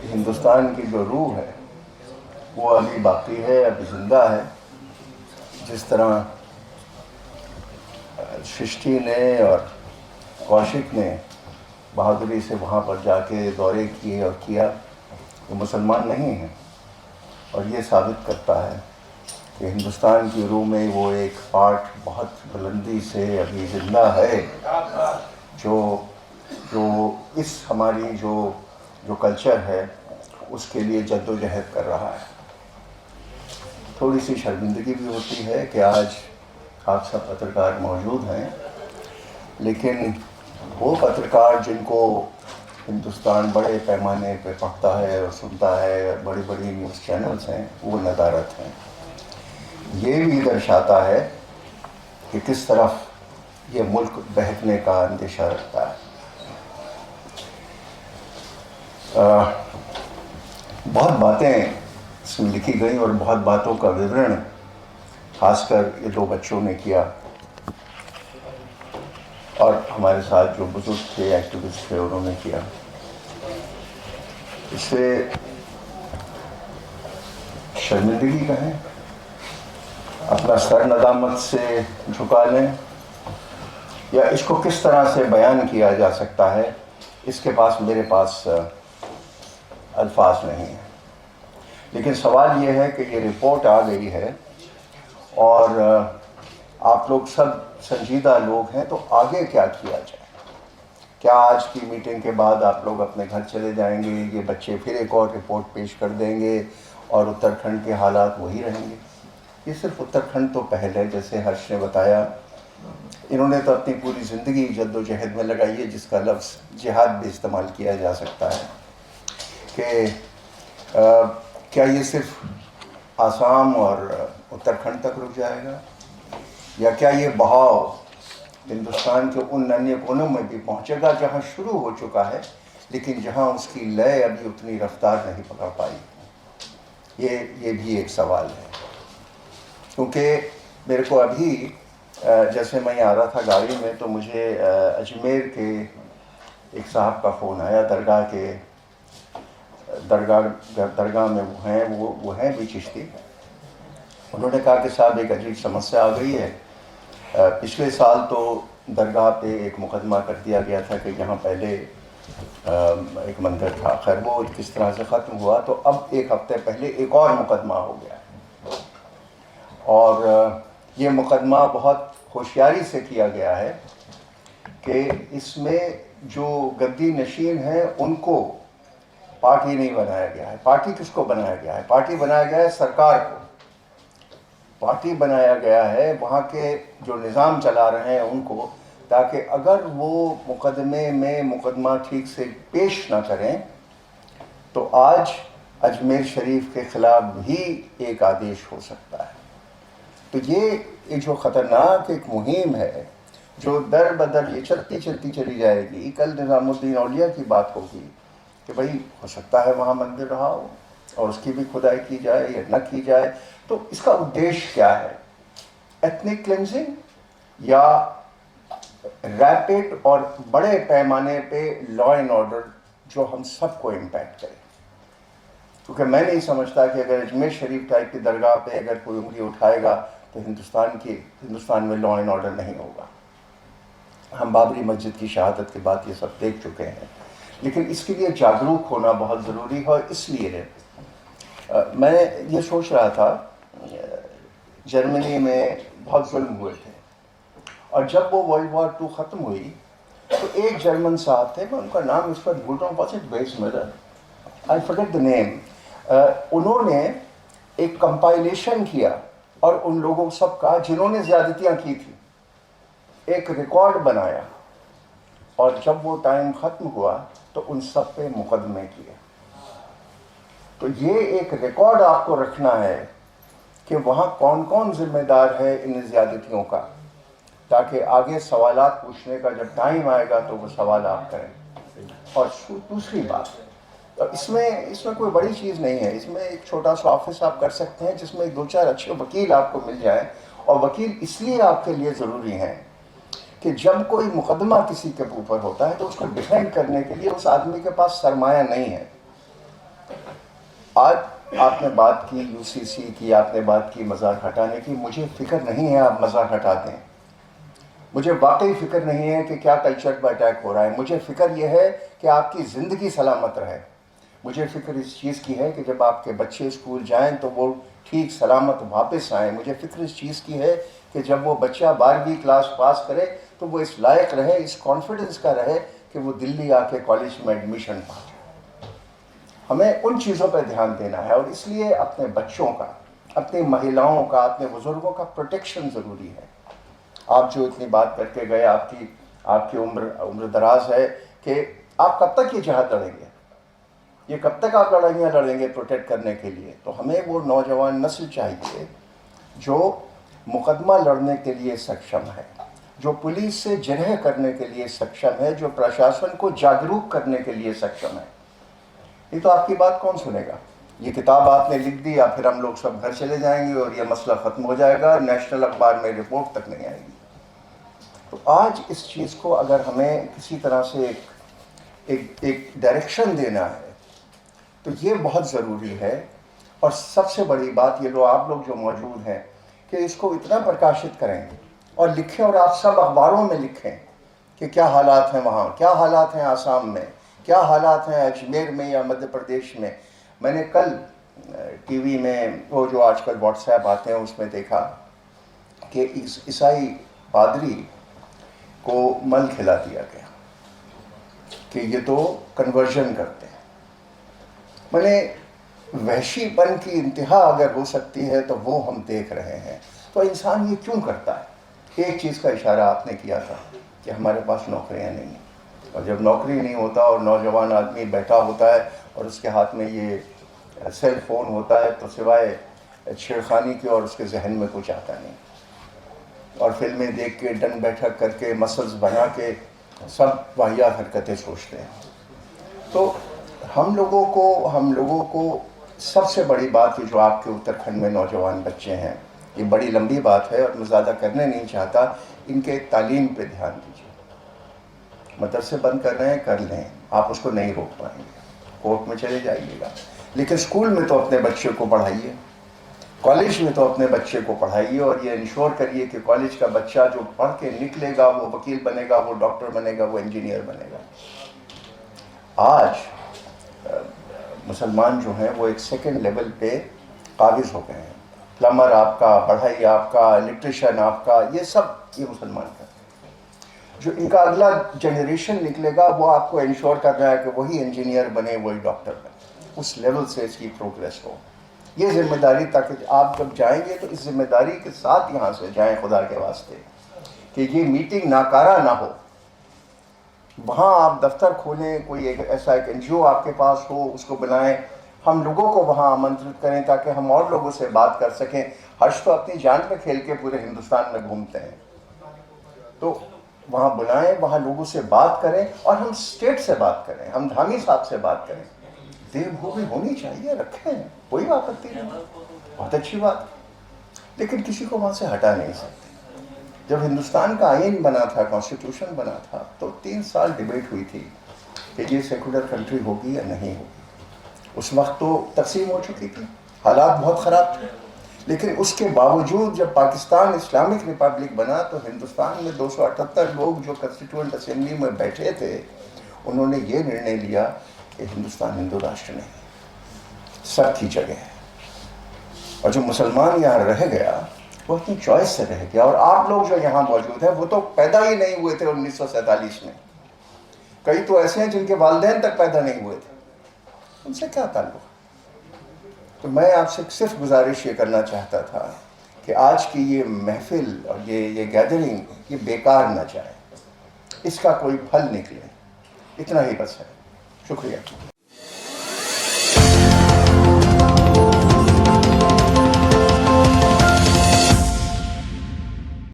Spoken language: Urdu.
ہندوستان کی جو روح ہے وہ ابھی باقی ہے، ابھی زندہ ہے. جس طرح ششٹی نے اور کوشک نے بہادری سے وہاں پر جا کے دورے کیے اور کیا، وہ مسلمان نہیں ہیں. اور یہ ثابت کرتا ہے کہ ہندوستان کی روح میں وہ ایک پارٹ بہت بلندی سے ابھی زندہ ہے، جو اس ہماری جو کلچر ہے اس کے لیے جد و جہد کر رہا ہے. تھوڑی سی شرمندگی بھی ہوتی ہے کہ آج آپ سب پترکار موجود ہیں، لیکن وہ پترکار جن کو ہندوستان بڑے پیمانے پہ پڑھتا ہے اور سنتا ہے، بڑی بڑی نیوز چینلز ہیں، وہ ندارت ہیں. یہ بھی درشاتا ہے کہ کس طرف یہ ملک بہکنے کا اندیشہ رکھتا ہے. بہت باتیں اس میں لکھی گئی اور بہت باتوں کا وورن خاص کر یہ دو بچوں نے کیا، اور ہمارے ساتھ جو بزرگ تھے، ایکٹیوسٹ تھے، انہوں نے کیا. اس سے شرمندگی کہیں، اپنا سر ندامت سے جھکا لیں، یا اس کو کس طرح سے بیان کیا جا سکتا ہے، اس کے پاس میرے پاس الفاظ نہیں ہیں. لیکن سوال یہ ہے کہ یہ رپورٹ آ گئی ہے اور آپ لوگ سب سنجیدہ لوگ ہیں، تو آگے کیا کیا جائے؟ کیا آج کی میٹنگ کے بعد آپ لوگ اپنے گھر چلے جائیں گے، یہ بچے پھر ایک اور رپورٹ پیش کر دیں گے اور اتراکھنڈ کے حالات وہی رہیں گے؟ یہ صرف اتراکھنڈ تو پہل ہے، جیسے ہرش نے بتایا. انہوں نے تو اپنی پوری زندگی جد و جہد میں لگائی ہے، جس کا لفظ جہاد بھی استعمال کیا جا سکتا ہے. کہ کیا یہ صرف آسام اور اتراکھنڈ تک رک جائے گا، یا کیا یہ بہاؤ ہندوستان کے ان ننھے کونوں میں بھی پہنچے گا جہاں شروع ہو چکا ہے، لیکن جہاں اس کی لے ابھی اتنی رفتار نہیں پکڑ پائی؟ یہ بھی ایک سوال ہے. کیونکہ میرے کو ابھی جیسے میں آ رہا تھا گاڑی میں، تو مجھے اجمیر کے ایک صاحب کا فون آیا، درگاہ میں وہ ہیں بھی چشتی. انہوں نے کہا کہ صاحب ایک عجیب سمسیا آ گئی ہے. پچھلے سال تو درگاہ پہ ایک مقدمہ کر دیا گیا تھا کہ یہاں پہلے ایک مندر تھا، خیر وہ کس طرح سے ختم ہوا، تو اب ایک ہفتے پہلے ایک اور مقدمہ ہو گیا. اور یہ مقدمہ بہت ہوشیاری سے کیا گیا ہے کہ اس میں جو گدی نشین ہیں ان کو پارٹی نہیں بنایا گیا ہے. پارٹی کس کو بنایا گیا ہے؟ پارٹی بنایا گیا ہے سرکار کو. پارٹی بنایا گیا ہے وہاں کے جو نظام چلا رہے ہیں ان کو، تاکہ اگر وہ مقدمے میں مقدمہ ٹھیک سے پیش نہ کریں تو آج اجمیر شریف کے خلاف بھی ایک آدیش ہو سکتا ہے. تو یہ جو خطرناک ایک مہم ہے جو در بدر یہ چلتی چلی جائے گی. کل نظام الدین اولیاء کی بات ہوگی کہ بھائی ہو سکتا ہے وہاں مندر رہا ہو اور اس کی بھی کھدائی کی جائے یا نہ کی جائے. تو اس کا ادیش کیا ہے؟ ایتھنک کلینزنگ یا ریپڈ اور بڑے پیمانے پہ لا اینڈ آرڈر جو ہم سب کو امپیکٹ کرے؟ کیونکہ میں نہیں سمجھتا کہ اگر اجمیر شریف ٹائپ کی درگاہ پہ اگر کوئی انگلی اٹھائے گا تو ہندوستان میں لا اینڈ آرڈر نہیں ہوگا. ہم بابری مسجد کی شہادت کے بعد یہ سب دیکھ چکے ہیں. لیکن اس کے لیے جاگروک ہونا بہت ضروری ہے. اس لیے میں یہ سوچ رہا تھا، جرمنی میں بہت ظلم ہوئے تھے، اور جب وہ ورلڈ وار 2 ختم ہوئی تو ایک جرمن صاحب تھے، میں ان کا نام اس وقت بھول رہا ہوں، واز اٹ ویس ملر، آئی فرگیٹ دی نیم. انہوں نے ایک کمپائلیشن کیا اور ان لوگوں سب کا جنہوں نے زیادتیاں کی تھی ایک ریکارڈ بنایا، اور جب وہ ٹائم ختم ہوا تو ان سب پہ مقدمے کیے. تو یہ ایک ریکارڈ آپ کو رکھنا ہے کہ وہاں کون کون ذمہ دار ہے ان زیادتیوں کا، تاکہ آگے سوالات پوچھنے کا جب ٹائم آئے گا تو وہ سوال آپ کریں. اور دوسری بات، اس میں کوئی بڑی چیز نہیں ہے. اس میں ایک چھوٹا سا آفس آپ کر سکتے ہیں جس میں 2-4 اچھے وکیل آپ کو مل جائیں. اور وکیل اس لیے آپ کے لیے ضروری ہیں کہ جب کوئی مقدمہ کسی کے اوپر ہوتا ہے تو اس کو ڈیفینڈ کرنے کے لیے اس آدمی کے پاس سرمایہ نہیں ہے. آج آپ نے بات کی UCC کی، آپ نے بات کی مذاق ہٹانے کی. مجھے فکر نہیں ہے آپ مذاق ہٹاتے ہیں. مجھے واقعی فکر نہیں ہے کہ کیا کلچر پر اٹیک ہو رہا ہے. مجھے فکر یہ ہے کہ آپ کی زندگی سلامت رہے. مجھے فکر اس چیز کی ہے کہ جب آپ کے بچے اسکول جائیں تو وہ ٹھیک سلامت واپس آئیں. مجھے فکر اس چیز کی ہے کہ جب وہ بچہ 12ویں کلاس پاس کرے تو وہ اس لائق رہے، اس کانفیڈنس کا رہے کہ وہ دلی آ کے کالج میں ایڈمیشن پا جائے. ہمیں ان چیزوں پہ دھیان دینا ہے، اور اس لیے اپنے بچوں کا، اپنی مہیلاؤں کا، اپنے بزرگوں کا پروٹیکشن ضروری ہے. آپ جو اتنی بات کر کے گئے، آپ کی عمر دراز ہے، کہ آپ کب تک یہ جہاد لڑیں گے؟ یہ کب تک آپ لڑائیاں لڑیں گے پروٹیکٹ کرنے کے لیے؟ تو ہمیں وہ نوجوان نسل چاہیے جو مقدمہ لڑنے کے لیے سکشم ہے، جو پولیس سے جرح کرنے کے لیے سکشم ہے، جو پرشاسن کو جاگروک کرنے کے لیے سکشم ہے. یہ تو آپ کی بات کون سنے گا؟ یہ کتاب آپ نے لکھ دی، یا پھر ہم لوگ سب گھر چلے جائیں گے اور یہ مسئلہ ختم ہو جائے گا، نیشنل اخبار میں رپورٹ تک نہیں آئے گی. تو آج اس چیز کو اگر ہمیں کسی طرح سے ایک ڈائریکشن دینا ہے تو یہ بہت ضروری ہے. اور سب سے بڑی بات یہ آپ لوگ جو موجود ہیں کہ اس کو اتنا پرکاشت کریں اور لکھیں، اور آپ سب اخباروں میں لکھیں کہ کیا حالات ہیں وہاں، کیا حالات ہیں آسام میں، کیا حالات ہیں اجمیر میں یا مدھیہ پردیش میں. میں نے کل ٹی وی میں وہ جو آج کل واٹس ایپ آتے ہیں اس میں دیکھا کہ عیسائی پادری کو مل کھلا دیا گیا کہ یہ تو کنورژن کرتے ہیں. میں نے وحشی پن کی انتہا اگر ہو سکتی ہے تو وہ ہم دیکھ رہے ہیں. تو انسان یہ کیوں کرتا ہے؟ ایک چیز کا اشارہ آپ نے کیا تھا کہ ہمارے پاس نوکریاں نہیں ہیں، اور جب نوکری نہیں ہوتا اور نوجوان آدمی بیٹھا ہوتا ہے اور اس کے ہاتھ میں یہ سیل فون ہوتا ہے تو سوائے چھیڑخانی کے اور اس کے ذہن میں کچھ آتا نہیں، اور فلمیں دیکھ کے ڈن بیٹھک کر کے مسلز بنا کے سب واحیات حرکتیں سوچتے ہیں. تو ہم لوگوں کو سب سے بڑی بات جو آپ کے اتراکھنڈ میں نوجوان بچے ہیں، یہ بڑی لمبی بات ہے اور میں زیادہ کرنے نہیں چاہتا، ان کے تعلیم پہ دھیان دیجیے. مدرسے بند کر رہے ہیں، کر لیں، آپ اس کو نہیں روک پائیں گے، کورٹ میں چلے جائیے گا، لیکن اسکول میں تو اپنے بچے کو پڑھائیے، کالج میں تو اپنے بچے کو پڑھائیے، اور یہ انشور کریے کہ کالج کا بچہ جو پڑھ کے نکلے گا وہ وکیل بنے گا، وہ ڈاکٹر بنے گا، وہ انجینئر بنے گا. آج مسلمان جو ہیں وہ ایک سیکنڈ لیول پہ قابض ہو گئے ہیں. پلمبر آپ کا، بڑھائی آپ کا، الیکٹریشین آپ کا، یہ سب یہ مسلمان کا. جو ان کا اگلا جنریشن نکلے گا وہ آپ کو انشور کر رہا ہے کہ وہی انجینئر بنے، وہی ڈاکٹر بنے. اس لیول سے اس کی پروگریس ہو. یہ ذمہ داری، تاکہ آپ جب جائیں گے تو اس ذمہ داری کے ساتھ یہاں سے جائیں خدا کے واسطے، کہ یہ میٹنگ ناکارہ نہ ہو. وہاں آپ دفتر کھولیں، کوئی ایسا ایک NGO آپ کے پاس ہو، اس کو بلائیں، ہم لوگوں کو وہاں آمنترت کریں تاکہ ہم اور لوگوں سے بات کر سکیں. حج تو اپنی جان پہ کھیل کے پورے ہندوستان میں گھومتے ہیں، تو وہاں بلائیں، وہاں لوگوں سے بات کریں، اور ہم اسٹیٹ سے بات کریں، ہم دھامی صاحب سے بات کریں. دیو بھومی ہونی چاہیے، رکھیں، کوئی آپتی نہیں، بہت اچھی بات، لیکن کسی کو وہاں سے ہٹا نہیں سکتے. جب ہندوستان کا آئین بنا تھا، کانسٹیٹیوشن بنا تھا، تو 3 سال ڈیبیٹ ہوئی تھی کہ یہ سیکولر کنٹری ہوگی یا نہیں ہوگی. اس وقت تو تقسیم ہو چکی تھی، حالات بہت خراب تھے، لیکن اس کے باوجود جب پاکستان اسلامک ریپبلک بنا تو ہندوستان میں 278 لوگ جو کنسٹیٹیوئنٹ اسمبلی میں بیٹھے تھے، انہوں نے یہ نرنے لیا کہ ہندوستان ہندو راشٹر نہیں، سب کی جگہ ہے. اور جو مسلمان یہاں رہ گیا وہ اپنی چوائس سے رہ گیا. اور آپ لوگ جو یہاں موجود ہیں وہ تو پیدا ہی نہیں ہوئے تھے 1947 میں. کئی تو ایسے ہیں جن کے والدین تک پیدا نہیں ہوئے تھے، ان سے کیا تعلق؟ تو میں آپ سے صرف گزارش یہ کرنا چاہتا تھا کہ آج کی یہ محفل اور یہ گیدرنگ یہ بیکار نہ جائے، اس کا کوئی پھل نکلے، اتنا ہی بس ہے. شکریہ.